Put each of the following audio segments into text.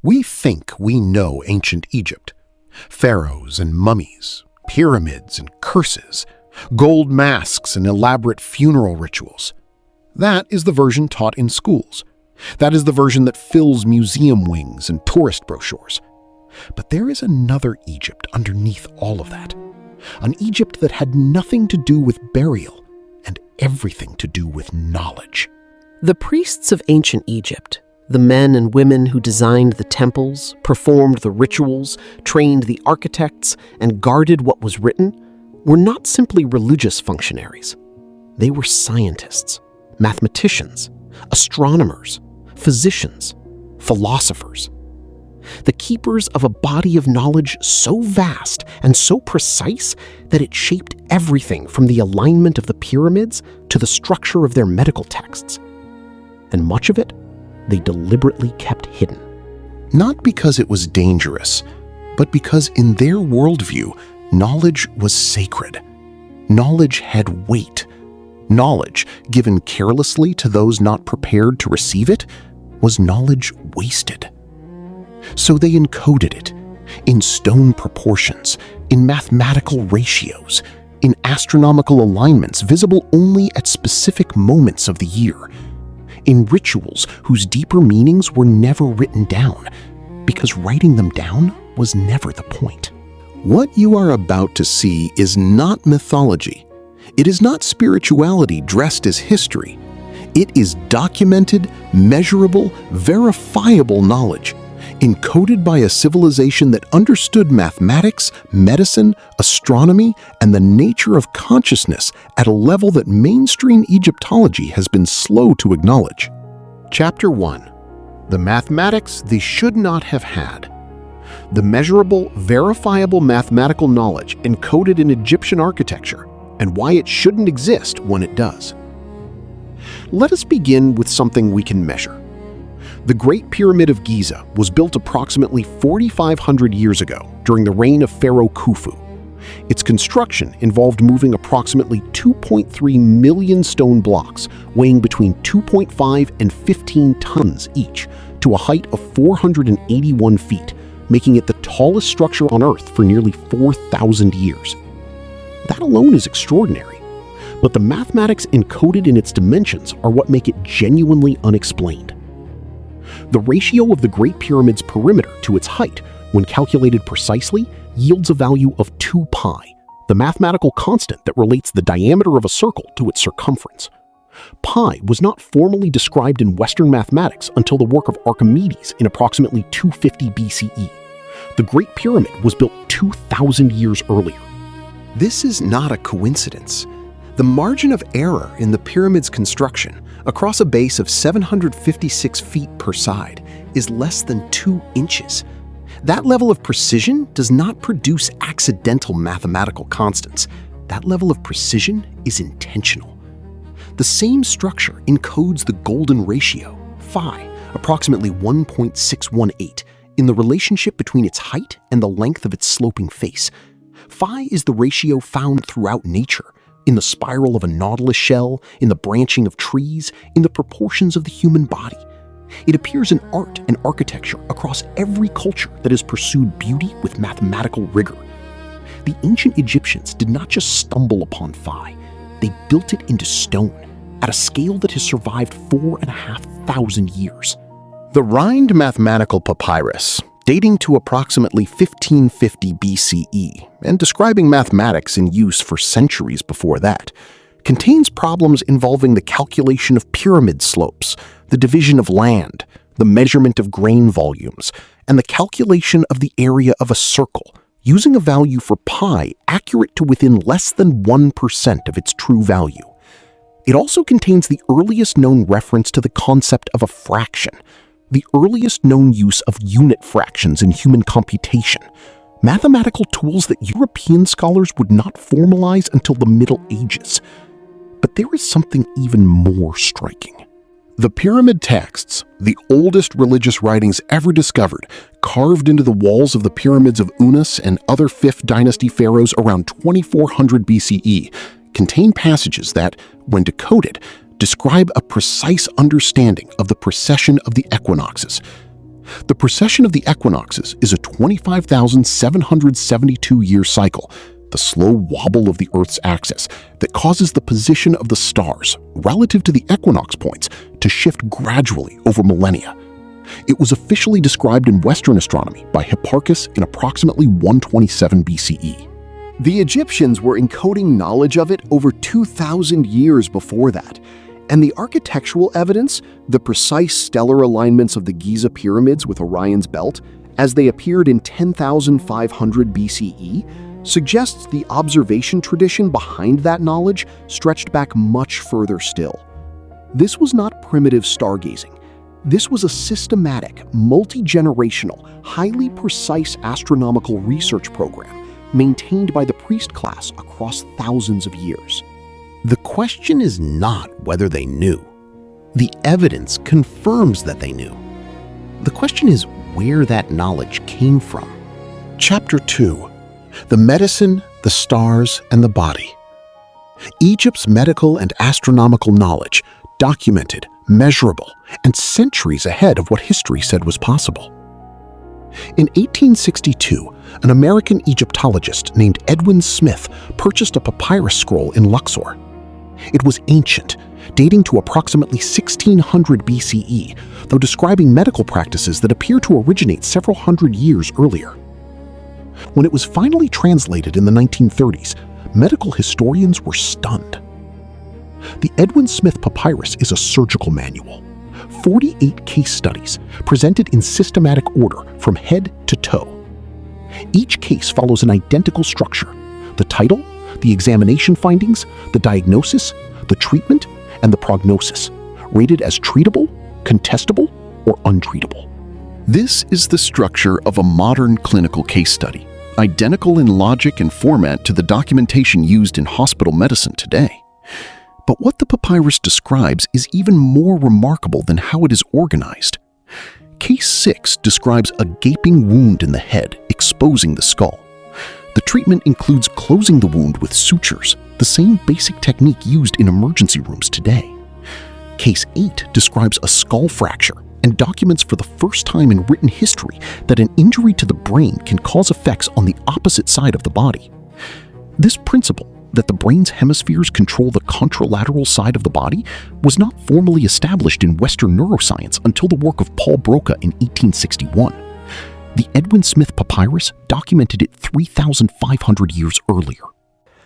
We think we know ancient Egypt. Pharaohs and mummies, pyramids and curses, gold masks and elaborate funeral rituals. That is the version taught in schools. That is the version that fills museum wings and tourist brochures. But there is another Egypt underneath all of that. An Egypt that had nothing to do with burial and everything to do with knowledge. The priests of ancient Egypt, the men and women who designed the temples, performed the rituals, trained the architects, and guarded what was written, were not simply religious functionaries. They were scientists, mathematicians, astronomers, physicians, philosophers. The keepers of a body of knowledge so vast and so precise that it shaped everything from the alignment of the pyramids to the structure of their medical texts. And much of it they deliberately kept hidden. Not because it was dangerous, but because in their worldview, knowledge was sacred. Knowledge had weight. Knowledge, given carelessly to those not prepared to receive it, was knowledge wasted. So they encoded it in stone proportions, in mathematical ratios, in astronomical alignments visible only at specific moments of the year, in rituals whose deeper meanings were never written down, because writing them down was never the point. What you are about to see is not mythology. It is not spirituality dressed as history. It is documented, measurable, verifiable knowledge, encoded by a civilization that understood mathematics, medicine, astronomy, and the nature of consciousness at a level that mainstream Egyptology has been slow to acknowledge. Chapter 1. The Mathematics They Should Not Have Had. The measurable, verifiable mathematical knowledge encoded in Egyptian architecture, and why it shouldn't exist when it does. Let us begin with something we can measure. The Great Pyramid of Giza was built approximately 4,500 years ago during the reign of Pharaoh Khufu. Its construction involved moving approximately 2.3 million stone blocks weighing between 2.5 and 15 tons each to a height of 481 feet, making it the tallest structure on Earth for nearly 4,000 years. That alone is extraordinary, but the mathematics encoded in its dimensions are what make it genuinely unexplained. The ratio of the Great Pyramid's perimeter to its height, when calculated precisely, yields a value of 2 pi, the mathematical constant that relates the diameter of a circle to its circumference. Pi was not formally described in Western mathematics until the work of Archimedes in approximately 250 BCE. The Great Pyramid was built 2,000 years earlier. This is not a coincidence. The margin of error in the pyramid's construction, across a base of 756 feet per side, is less than 2 inches. That level of precision does not produce accidental mathematical constants. That level of precision is intentional. The same structure encodes the golden ratio, phi, approximately 1.618, in the relationship between its height and the length of its sloping face. Phi is the ratio found throughout nature, in the spiral of a nautilus shell, in the branching of trees, in the proportions of the human body. It appears in art and architecture across every culture that has pursued beauty with mathematical rigor. The ancient Egyptians did not just stumble upon phi, they built it into stone, at a scale that has survived 4,500 years. The Rhind mathematical papyrus, dating to approximately 1550 BCE and describing mathematics in use for centuries before that, contains problems involving the calculation of pyramid slopes, the division of land, the measurement of grain volumes, and the calculation of the area of a circle, using a value for pi accurate to within less than 1% of its true value. It also contains the earliest known reference to the concept of a fraction, the earliest known use of unit fractions in human computation, mathematical tools that European scholars would not formalize until the Middle Ages. But there is something even more striking. The pyramid texts, the oldest religious writings ever discovered, carved into the walls of the pyramids of Unas and other 5th dynasty pharaohs around 2400 BCE, contain passages that, when decoded, describe a precise understanding of the precession of the equinoxes. The precession of the equinoxes is a 25,772-year cycle, the slow wobble of the Earth's axis that causes the position of the stars relative to the equinox points to shift gradually over millennia. It was officially described in Western astronomy by Hipparchus in approximately 127 BCE. The Egyptians were encoding knowledge of it over 2,000 years before that, and the architectural evidence, the precise stellar alignments of the Giza pyramids with Orion's belt, as they appeared in 10,500 BCE, suggests the observation tradition behind that knowledge stretched back much further still. This was not primitive stargazing. This was a systematic, multi-generational, highly precise astronomical research program maintained by the priest class across thousands of years. The question is not whether they knew. The evidence confirms that they knew. The question is where that knowledge came from. Chapter 2: The Medicine, the Stars, and the Body. Egypt's medical and astronomical knowledge, documented, measurable, and centuries ahead of what history said was possible. In 1862, an American Egyptologist named Edwin Smith purchased a papyrus scroll in Luxor. It was ancient, dating to approximately 1600 BCE, though describing medical practices that appear to originate several hundred years earlier. When it was finally translated in the 1930s, medical historians were stunned. The Edwin Smith Papyrus is a surgical manual. 48 case studies presented in systematic order from head to toe. Each case follows an identical structure: the title, the examination findings, the diagnosis, the treatment, and the prognosis, rated as treatable, contestable, or untreatable. This is the structure of a modern clinical case study, identical in logic and format to the documentation used in hospital medicine today. But what the papyrus describes is even more remarkable than how it is organized. Case 6 describes a gaping wound in the head, exposing the skull. The treatment includes closing the wound with sutures, the same basic technique used in emergency rooms today. Case 8 describes a skull fracture and documents for the first time in written history that an injury to the brain can cause effects on the opposite side of the body. This principle, that the brain's hemispheres control the contralateral side of the body, was not formally established in Western neuroscience until the work of Paul Broca in 1861. The Edwin Smith Papyrus documented it 3,500 years earlier.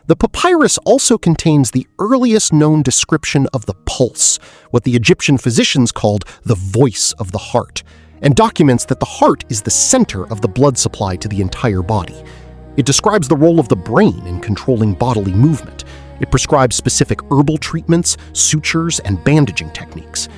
The papyrus also contains the earliest known description of the pulse, what the Egyptian physicians called the voice of the heart, and documents that the heart is the center of the blood supply to the entire body. It describes the role of the brain in controlling bodily movement. It prescribes specific herbal treatments, sutures, and bandaging techniques.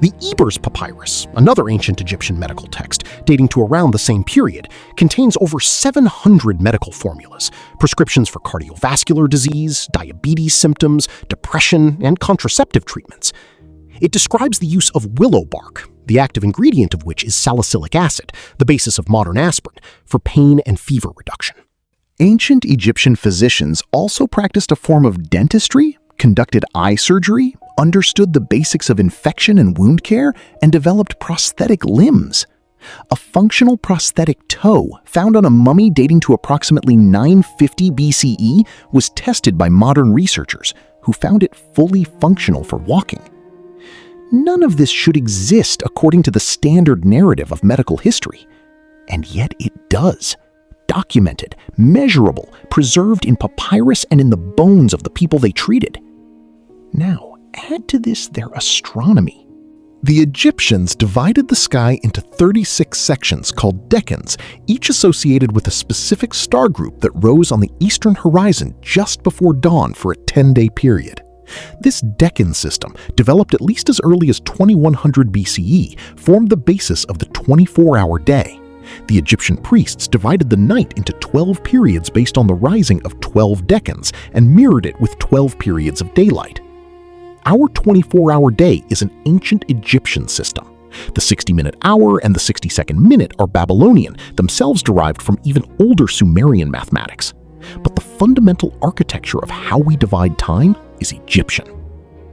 The Ebers Papyrus, another ancient Egyptian medical text dating to around the same period, contains over 700 medical formulas, prescriptions for cardiovascular disease, diabetes symptoms, depression, and contraceptive treatments. It describes the use of willow bark, the active ingredient of which is salicylic acid, the basis of modern aspirin, for pain and fever reduction. Ancient Egyptian physicians also practiced a form of dentistry, conducted eye surgery, understood the basics of infection and wound care, and developed prosthetic limbs. A functional prosthetic toe found on a mummy dating to approximately 950 BCE was tested by modern researchers who found it fully functional for walking. None of this should exist according to the standard narrative of medical history. And yet it does. Documented, measurable, preserved in papyrus and in the bones of the people they treated. Now, add to this their astronomy. The Egyptians divided the sky into 36 sections called decans, each associated with a specific star group that rose on the eastern horizon just before dawn for a 10-day period. This decan system, developed at least as early as 2100 BCE, formed the basis of the 24-hour day. The Egyptian priests divided the night into 12 periods based on the rising of 12 decans and mirrored it with 12 periods of daylight. Our 24-hour day is an ancient Egyptian system. The 60-minute hour and the 60-second minute are Babylonian, themselves derived from even older Sumerian mathematics. But the fundamental architecture of how we divide time is Egyptian.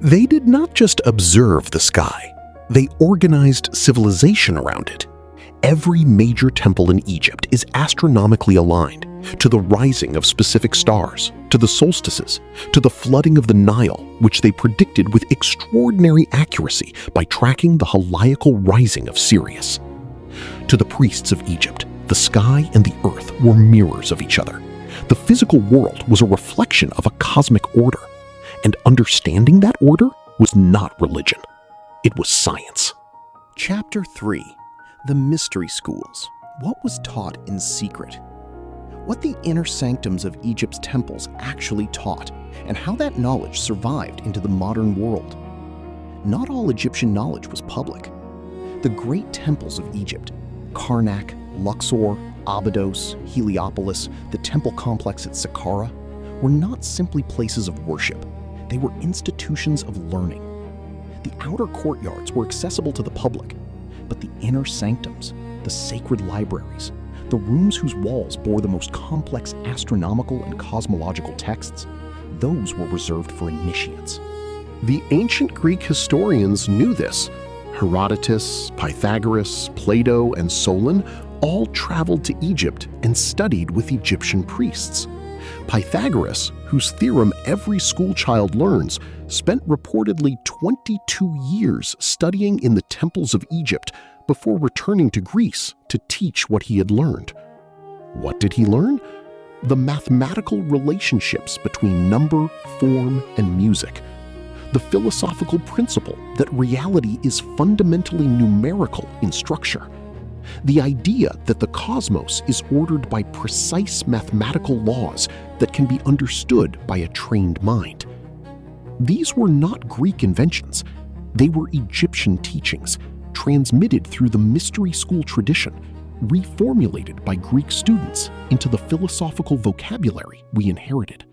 They did not just observe the sky, they organized civilization around it. Every major temple in Egypt is astronomically aligned to the rising of specific stars, to the solstices, to the flooding of the Nile, which they predicted with extraordinary accuracy by tracking the heliacal rising of Sirius. To the priests of Egypt, the sky and the earth were mirrors of each other. The physical world was a reflection of a cosmic order, and understanding that order was not religion. It was science. Chapter 3. The Mystery Schools. What was taught in secret? What the inner sanctums of Egypt's temples actually taught, and how that knowledge survived into the modern world. Not all Egyptian knowledge was public. The great temples of Egypt, Karnak, Luxor, Abydos, Heliopolis, the temple complex at Saqqara, were not simply places of worship. They were institutions of learning. The outer courtyards were accessible to the public, but the inner sanctums, the sacred libraries, the rooms whose walls bore the most complex astronomical and cosmological texts, those were reserved for initiates. The ancient Greek historians knew this. Herodotus, Pythagoras, Plato, and Solon all traveled to Egypt and studied with Egyptian priests. Pythagoras, whose theorem every schoolchild learns, spent reportedly 22 years studying in the temples of Egypt before returning to Greece to teach what he had learned. What did he learn? The mathematical relationships between number, form, and music. The philosophical principle that reality is fundamentally numerical in structure. The idea that the cosmos is ordered by precise mathematical laws that can be understood by a trained mind. These were not Greek inventions. They were Egyptian teachings, transmitted through the mystery school tradition, reformulated by Greek students into the philosophical vocabulary we inherited.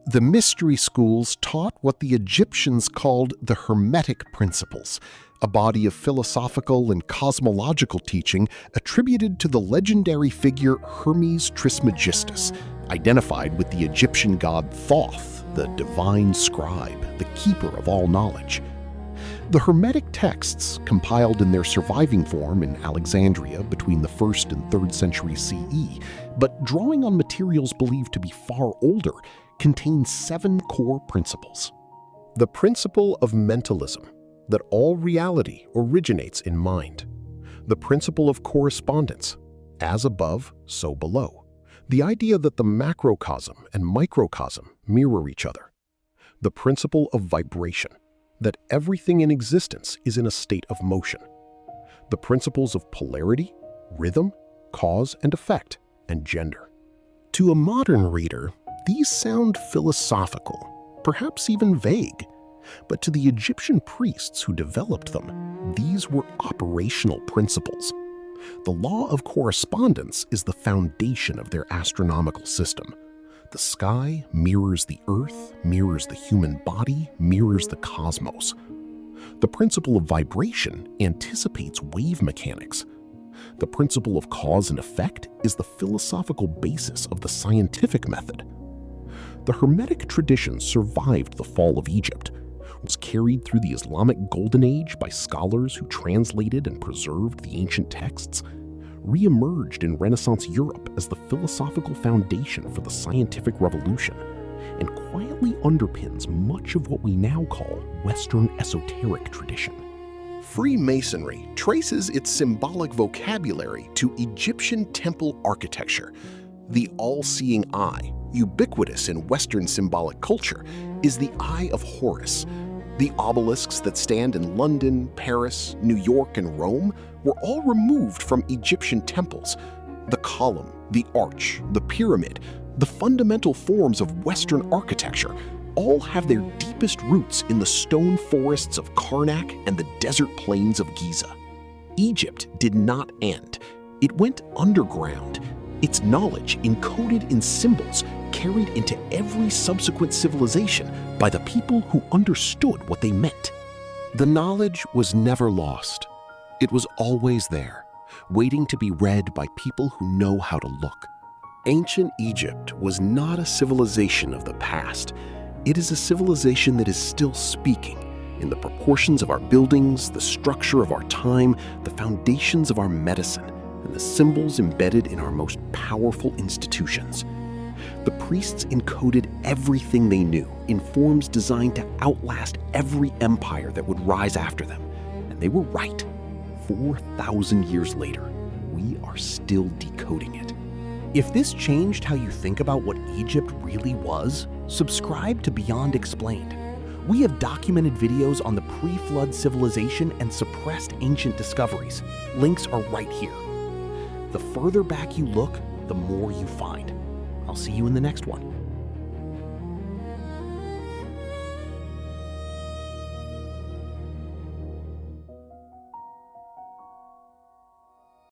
The mystery schools taught what the Egyptians called the Hermetic principles, a body of philosophical and cosmological teaching attributed to the legendary figure Hermes Trismegistus, identified with the Egyptian god Thoth, the divine scribe, the keeper of all knowledge. The Hermetic texts, compiled in their surviving form in Alexandria between the 1st and 3rd century CE, but drawing on materials believed to be far older, contain 7 core principles. The principle of mentalism, that all reality originates in mind. The principle of correspondence, as above, so below. The idea that the macrocosm and microcosm mirror each other. The principle of vibration, that everything in existence is in a state of motion. The principles of polarity, rhythm, cause and effect, and gender. To a modern reader, these sound philosophical, perhaps even vague. But to the Egyptian priests who developed them, these were operational principles. The law of correspondence is the foundation of their astronomical system. The sky mirrors the earth, mirrors the human body, mirrors the cosmos. The principle of vibration anticipates wave mechanics. The principle of cause and effect is the philosophical basis of the scientific method. The Hermetic tradition survived the fall of Egypt, was carried through the Islamic Golden Age by scholars who translated and preserved the ancient texts, re-emerged in Renaissance Europe as the philosophical foundation for the scientific revolution, and quietly underpins much of what we now call Western esoteric tradition. Freemasonry traces its symbolic vocabulary to Egyptian temple architecture. The all-seeing eye, ubiquitous in Western symbolic culture, is the Eye of Horus. The obelisks that stand in London, Paris, New York, and Rome were all removed from Egyptian temples. The column, the arch, the pyramid, the fundamental forms of Western architecture all have their deepest roots in the stone forests of Karnak and the desert plains of Giza. Egypt did not end. It went underground. Its knowledge, encoded in symbols, carried into every subsequent civilization by the people who understood what they meant. The knowledge was never lost. It was always there, waiting to be read by people who know how to look. Ancient Egypt was not a civilization of the past. It is a civilization that is still speaking in the proportions of our buildings, the structure of our time, the foundations of our medicine. and the symbols embedded in our most powerful institutions. The priests encoded everything they knew in forms designed to outlast every empire that would rise after them. And they were right. 4,000 years later, we are still decoding it. If this changed how you think about what Egypt really was, subscribe to Beyond Explained. We have documented videos on the pre-flood civilization and suppressed ancient discoveries. Links are right here. The further back you look, the more you find. I'll see you in the next one.